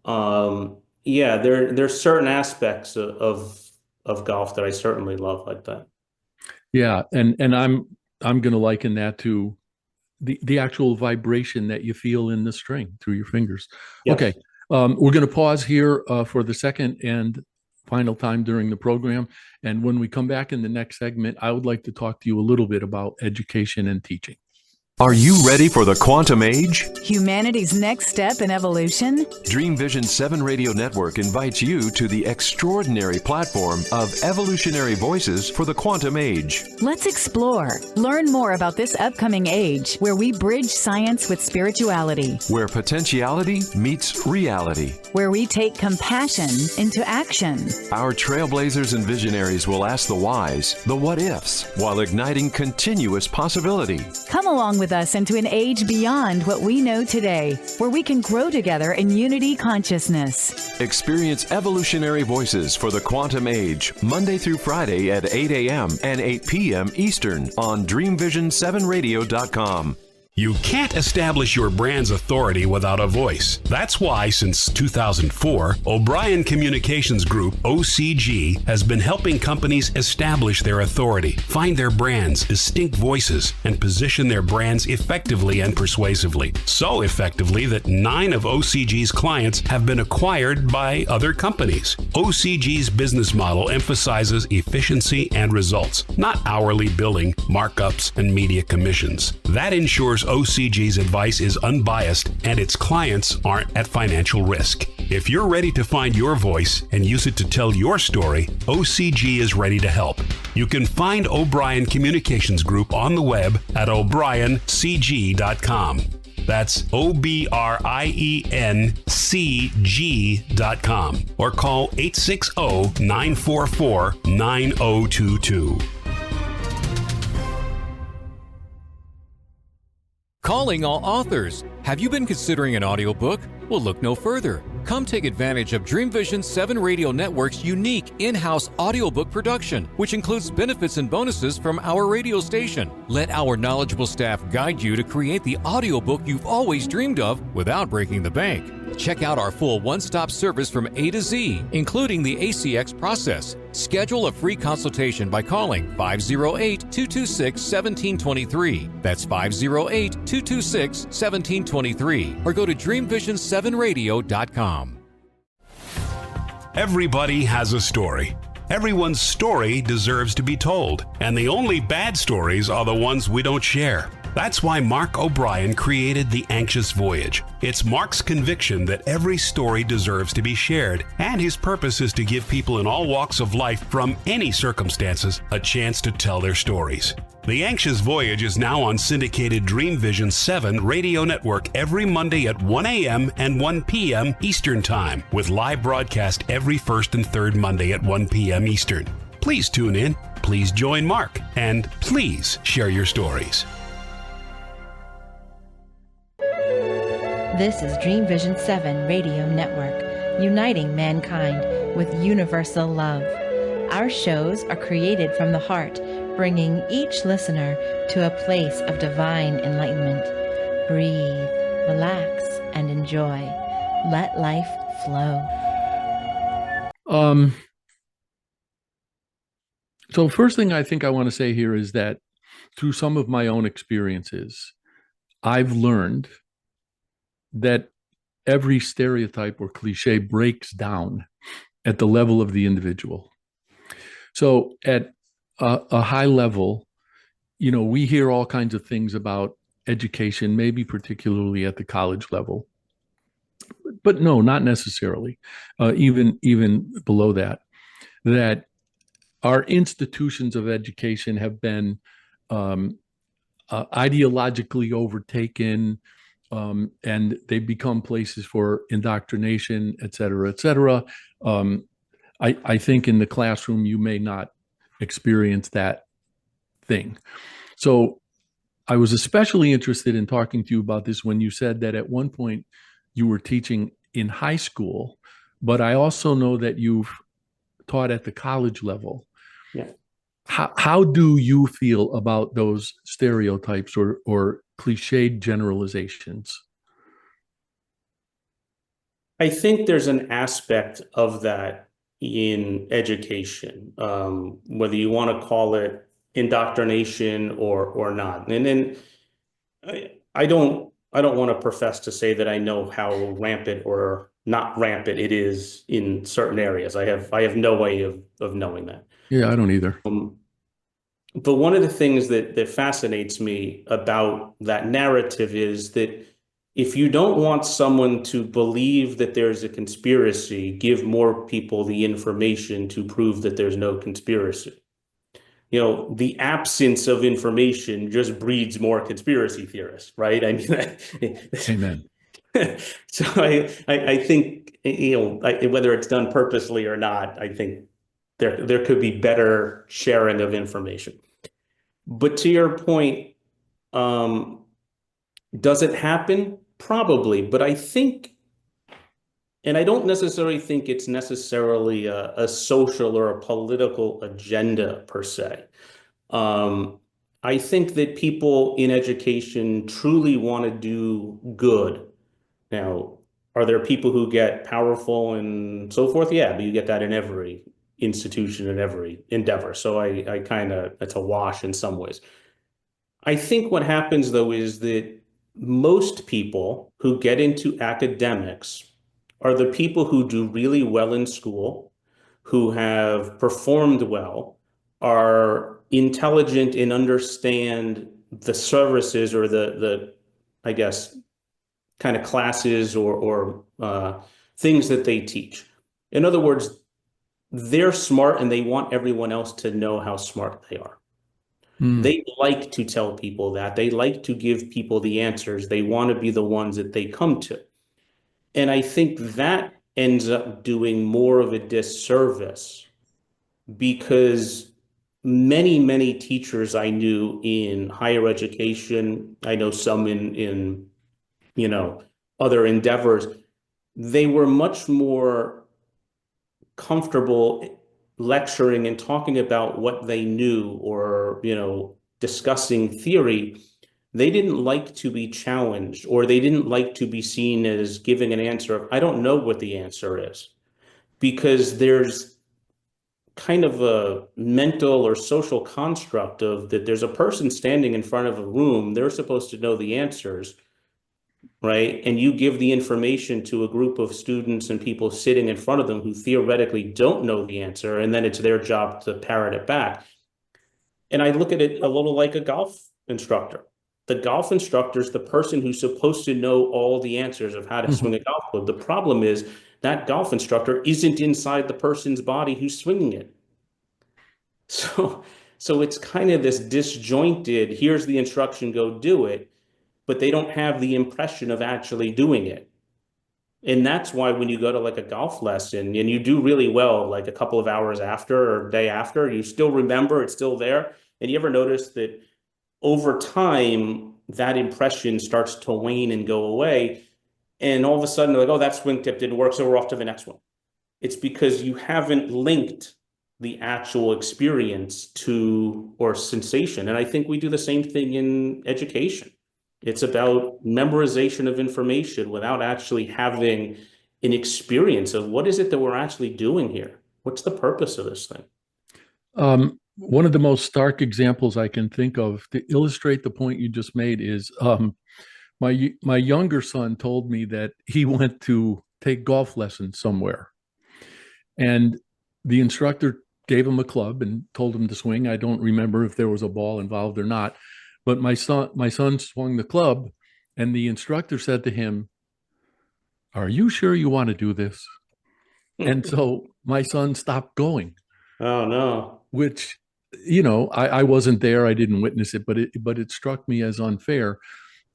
Yeah, there's certain aspects of golf that I certainly love like that. Yeah, and I'm going to liken that to the actual vibration that you feel in the string through your fingers. Yes. Okay, we're going to pause here for the second and final time during the program. And when we come back in the next segment, I would like to talk to you a little bit about education and teaching. Are you ready for the quantum age? Humanity's next step in evolution? Dream Vision 7 Radio Network invites you to the extraordinary platform of evolutionary voices for the quantum age. Let's explore. Learn more about this upcoming age where we bridge science with spirituality. Where potentiality meets reality. Where we take compassion into action. Our trailblazers and visionaries will ask the whys, the what ifs, while igniting continuous possibility. Come along with us into an age beyond what we know today, where we can grow together in unity consciousness. Experience evolutionary voices for the quantum age, Monday through Friday at 8 a.m. and 8 p.m. Eastern on DreamVision7Radio.com. You can't establish your brand's authority without a voice. That's why, since 2004, O'Brien Communications Group, OCG, has been helping companies establish their authority, find their brands' distinct voices, and position their brands effectively and persuasively. So effectively that 9 of OCG's clients have been acquired by other companies. OCG's business model emphasizes efficiency and results, not hourly billing, markups, and media commissions. That ensures OCG's advice is unbiased and its clients aren't at financial risk. If you're ready to find your voice and use it to tell your story, OCG is ready to help. You can find O'Brien Communications Group on the web at o'briencg.com. That's OBRIENCG.com, or call 860-944-9022. Calling all authors. Have you been considering an audiobook? Well, look no further. Come take advantage of Dream Vision 7 Radio Network's unique in-house audiobook production, which includes benefits and bonuses from our radio station. Let our knowledgeable staff guide you to create the audiobook you've always dreamed of without breaking the bank. Check out our full one-stop service from A to Z, including the ACX process. Schedule a free consultation by calling 508-226-1723. That's 508-226-1723. Or go to dreamvision7radio.com. Everybody has a story. Everyone's story deserves to be told, and the only bad stories are the ones we don't share. That's why Mark O'Brien created The Anxious Voyage. It's Mark's conviction that every story deserves to be shared, and his purpose is to give people in all walks of life from any circumstances a chance to tell their stories. The Anxious Voyage is now on syndicated Dream Vision 7 radio network every Monday at 1 a.m. and 1 p.m. Eastern Time, with live broadcast every first and third Monday at 1 p.m. Eastern. Please tune in, please join Mark, and please share your stories. This is Dream Vision 7 Radio Network, uniting mankind with universal love. Our shows are created from the heart, bringing each listener to a place of divine enlightenment. Breathe, relax, and enjoy. Let life flow. So first thing I think I want to say here is that through some of my own experiences, I've learned that every stereotype or cliche breaks down at the level of the individual. So at a high level, you know, we hear all kinds of things about education, maybe particularly at the college level, but no, not necessarily. Even below that, that our institutions of education have been ideologically overtaken, and they become places for indoctrination, et cetera, et cetera. I think in the classroom, you may not experience that thing. So I was especially interested in talking to you about this when you said that at one point you were teaching in high school, but I also know that you've taught at the college level. Yeah. How do you feel about those stereotypes or cliched generalizations? I think there's an aspect of that in education, whether you want to call it indoctrination or not. And then I don't want to profess to say that I know how rampant or not rampant it is in certain areas. I have no way of knowing that. Yeah, I don't either. But one of the things that fascinates me about that narrative is that if you don't want someone to believe that there's a conspiracy, give more people the information to prove that there's no conspiracy. The absence of information just breeds more conspiracy theorists, right? I mean, Amen. So I think, whether it's done purposely or not, I think there could be better sharing of information. But to your point, does it happen? Probably. But I think, and I don't necessarily think it's necessarily a social or a political agenda per se. I think that people in education truly want to do good. Now, are there people who get powerful and so forth? Yeah, but you get that in every institution and every endeavor. So I kind of, it's a wash in some ways. I think what happens though is that most people who get into academics are the people who do really well in school, who have performed well, are intelligent and understand the services or the I guess, kind of classes or things that they teach. In other words, they're smart and they want everyone else to know how smart they are. They like to tell people that. They like to give people the answers. They want to be the ones that they come to. And I think that ends up doing more of a disservice because many, many teachers I knew in higher education, I know some in other endeavors, they were much more comfortable lecturing and talking about what they knew or, discussing theory. They didn't like to be challenged, or they didn't like to be seen as giving an answer of, I don't know what the answer is, because there's kind of a mental or social construct of that there's a person standing in front of a room, they're supposed to know the answers, right? And you give the information to a group of students and people sitting in front of them who theoretically don't know the answer, and then it's their job to parrot it back. And I look at it a little like a golf instructor. The golf instructor is the person who's supposed to know all the answers of how to swing a golf club. The problem is that golf instructor isn't inside the person's body who's swinging it. So it's kind of this disjointed, here's the instruction, go do it, but they don't have the impression of actually doing it. And that's why when you go to like a golf lesson and you do really well, like a couple of hours after or day after, you still remember it's still there. And you ever notice that over time, that impression starts to wane and go away. And all of a sudden, they're like, oh, that swing tip didn't work, so we're off to the next one. It's because you haven't linked the actual experience to or sensation. And I think we do the same thing in education. It's about memorization of information without actually having an experience of what is it that we're actually doing here? What's the purpose of this thing? One of the most stark examples I can think of to illustrate the point you just made is my younger son told me that he went to take golf lessons somewhere. And the instructor gave him a club and told him to swing. I don't remember if there was a ball involved or not. But my son swung the club, and the instructor said to him, "Are you sure you want to do this?" And so my son stopped going. Oh, no. Which, I wasn't there. I didn't witness it, but it struck me as unfair.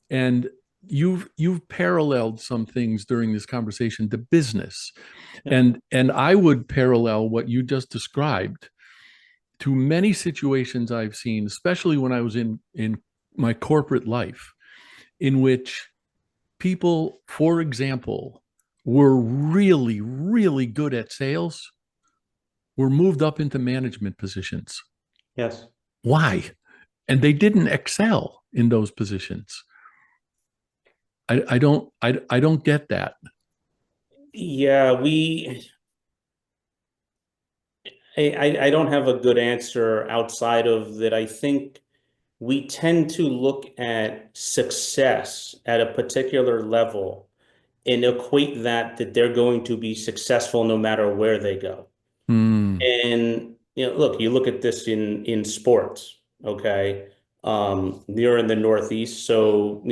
And you've paralleled some things during this conversation to business. Yeah. And I would parallel what you just described to many situations I've seen, especially when I was in my corporate life, in which people, for example, were really, really good at sales, were moved up into management positions. Yes. Why? And they didn't excel in those positions. I don't get that. Yeah, I don't have a good answer outside of that. I think we tend to look at success at a particular level and equate that they're going to be successful no matter where they go. Hmm. And look, you look at this in sports, okay? You're in the Northeast, so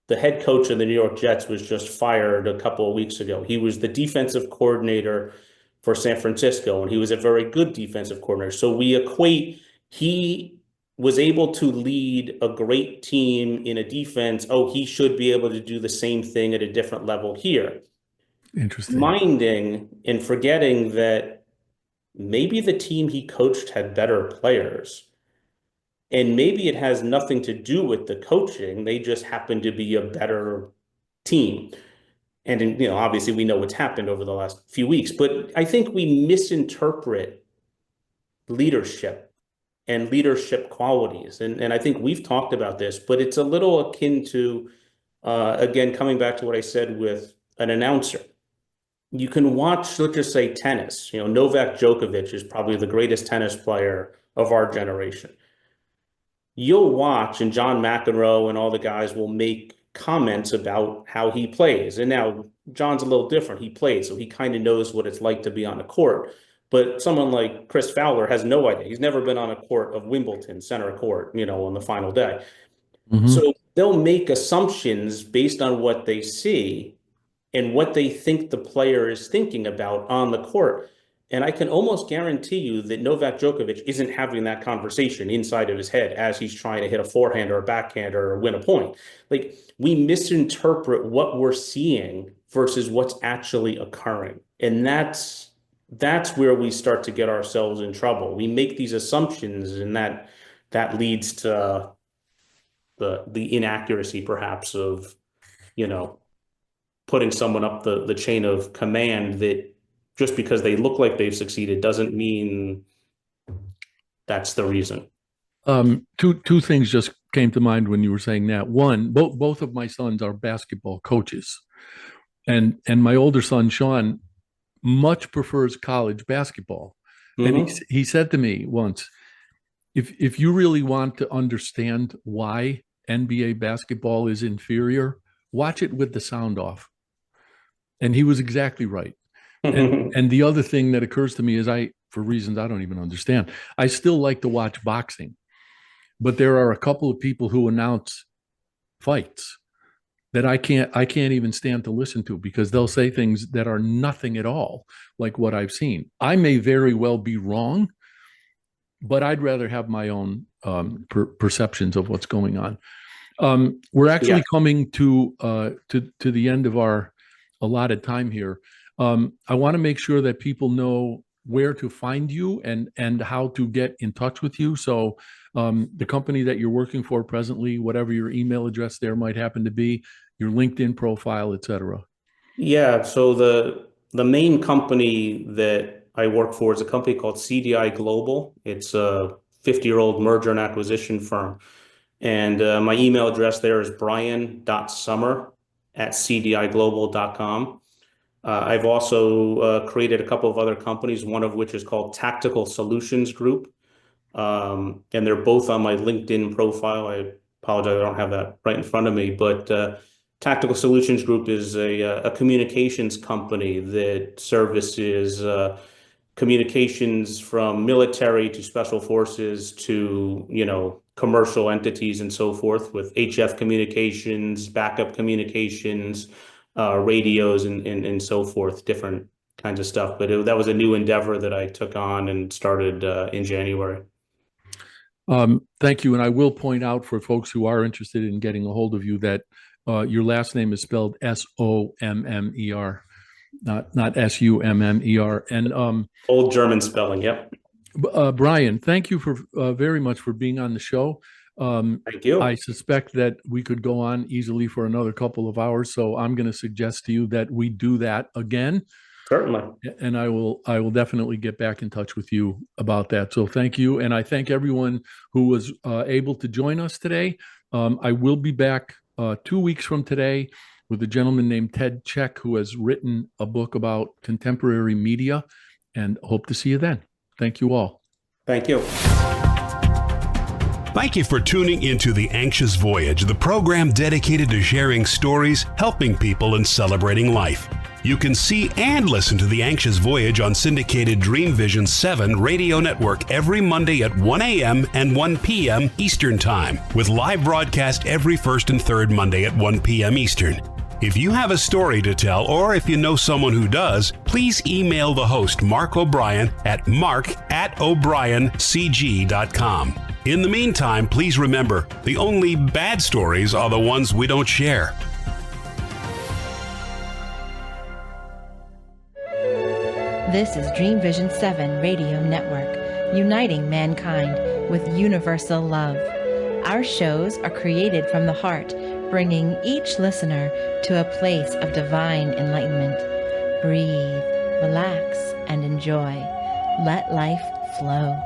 the head coach of the New York Jets was just fired a couple of weeks ago. He was the defensive coordinator for San Francisco, and he was a very good defensive coordinator. So we equate he was able to lead a great team in a defense. Oh, he should be able to do the same thing at a different level here. Interesting. Minding and forgetting that maybe the team he coached had better players. And maybe it has nothing to do with the coaching. They just happen to be a better team. And obviously we know what's happened over the last few weeks, but I think we misinterpret leadership and leadership qualities. And I think we've talked about this, but it's a little akin to, again, coming back to what I said with an announcer. You can watch, let's just say, tennis. Novak Djokovic is probably the greatest tennis player of our generation. You'll watch, and John McEnroe and all the guys will make comments about how he plays. And now John's a little different. He plays, so he kind of knows what it's like to be on a court. But someone like Chris Fowler has no idea. He's never been on a court of Wimbledon, center court, on the final day. Mm-hmm. So they'll make assumptions based on what they see and what they think the player is thinking about on the court. And I can almost guarantee you that Novak Djokovic isn't having that conversation inside of his head as he's trying to hit a forehand or a backhand or win a point. Like, we misinterpret what we're seeing versus what's actually occurring. And that's where we start to get ourselves in trouble. We make these assumptions, and that leads to the inaccuracy perhaps of, putting someone up the chain of command that just because they look like they've succeeded doesn't mean that's the reason. Two things just came to mind when you were saying that. One, both of my sons are basketball coaches, and my older son Sean much prefers college basketball. Mm-hmm. And he said to me once, if you really want to understand why NBA basketball is inferior, watch it with the sound off. And he was exactly right. And the other thing that occurs to me is for reasons I don't even understand, I still like to watch boxing, but there are a couple of people who announce fights that I can't even stand to listen to, because they'll say things that are nothing at all like what I've seen. I may very well be wrong, but I'd rather have my own perceptions of what's going on. We're actually coming to the end of our allotted time here. I want to make sure that people know where to find you and how to get in touch with you. So the company that you're working for presently, whatever your email address there might happen to be, your LinkedIn profile, et cetera. Yeah. So the main company that I work for is a company called CDI Global. It's a 50-year-old merger and acquisition firm. And my email address there is brian.sommer@cdiglobal.com. I've also created a couple of other companies, one of which is called Tactical Solutions Group. And they're both on my LinkedIn profile. I apologize, I don't have that right in front of me, but Tactical Solutions Group is a communications company that services communications from military to special forces to, commercial entities and so forth, with HF communications, backup communications, radios and so forth, different kinds of stuff. But that was a new endeavor that I took on and started in January. Thank you. And I will point out for folks who are interested in getting a hold of you that your last name is spelled Sommer, not Summer. And old German spelling. Yep. Brian, thank you for very much for being on the show. Thank you. I suspect that we could go on easily for another couple of hours, so I'm going to suggest to you that we do that again. Certainly. And I will definitely get back in touch with you about that. So thank you, and I thank everyone who was able to join us today. I will be back 2 weeks from today with a gentleman named Ted Check, who has written a book about contemporary media, and hope to see you then. Thank you all. Thank you. Thank you for tuning into The Anxious Voyage, the program dedicated to sharing stories, helping people, and celebrating life. You can see and listen to The Anxious Voyage on syndicated Dream Vision 7 radio network every Monday at 1 a.m. and 1 p.m. Eastern Time, with live broadcast every first and third Monday at 1 p.m. Eastern. If you have a story to tell, or if you know someone who does, please email the host, Mark O'Brien, at mark@o'briencg.com. In the meantime, please remember, the only bad stories are the ones we don't share. This is Dream Vision 7 Radio Network, uniting mankind with universal love. Our shows are created from the heart, bringing each listener to a place of divine enlightenment. Breathe, relax, and enjoy. Let life flow.